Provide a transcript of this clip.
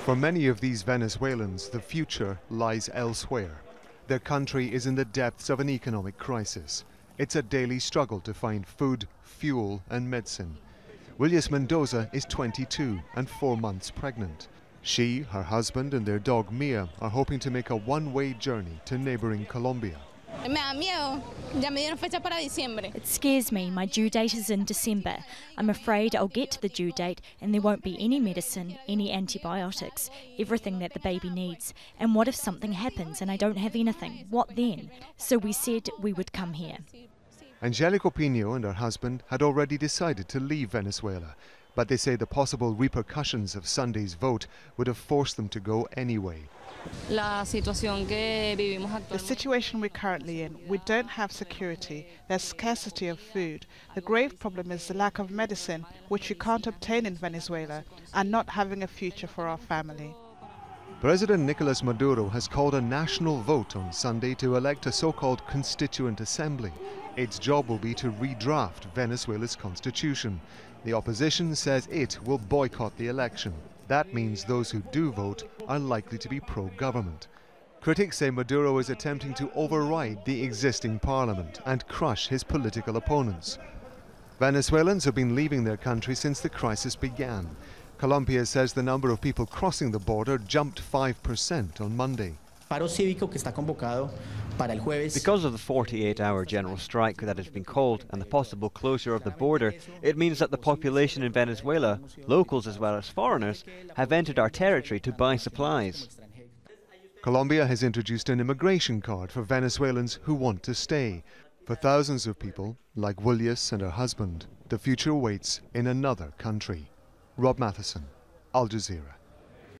For many of these Venezuelans, the future lies elsewhere. Their country is in the depths of an economic crisis. It's a daily struggle to find food, fuel and medicine. WILJEIS Mendoza is 22 and 4 months pregnant. She, her husband and their dog Mia are hoping to make a one-way journey to neighboring Colombia. It scares me. My due date is in December. I'm afraid I'll get to the due date and there won't be any medicine, any antibiotics, everything that the baby needs. And what if something happens and I don't have anything? What then? So we said we would come here. ANGELICO PINO and her husband had already decided to leave Venezuela, but they say the possible repercussions of Sunday's vote would have forced them to go anyway. The situation we're currently in, we don't have security, there's scarcity of food. The grave problem is the lack of medicine, which you can't obtain in Venezuela, and not having a future for our family. President Nicolas Maduro has called a national vote on Sunday to elect a so-called Constituent Assembly. Its job will be to redraft Venezuela's constitution. The opposition says it will boycott the election. That means those who do vote are likely to be pro-government. Critics say Maduro is attempting to override the existing parliament and crush his political opponents. Venezuelans have been leaving their country since the crisis began. Colombia says the number of people crossing the border jumped 5% on Monday. Because of the 48-hour general strike that has been called and the possible closure of the border, it means that the population in Venezuela, locals as well as foreigners, have entered our territory to buy supplies. Colombia has introduced an immigration card for Venezuelans who want to stay. For thousands of people, like WILJEIS and her husband, the future waits in another country. Matheson, Al Jazeera.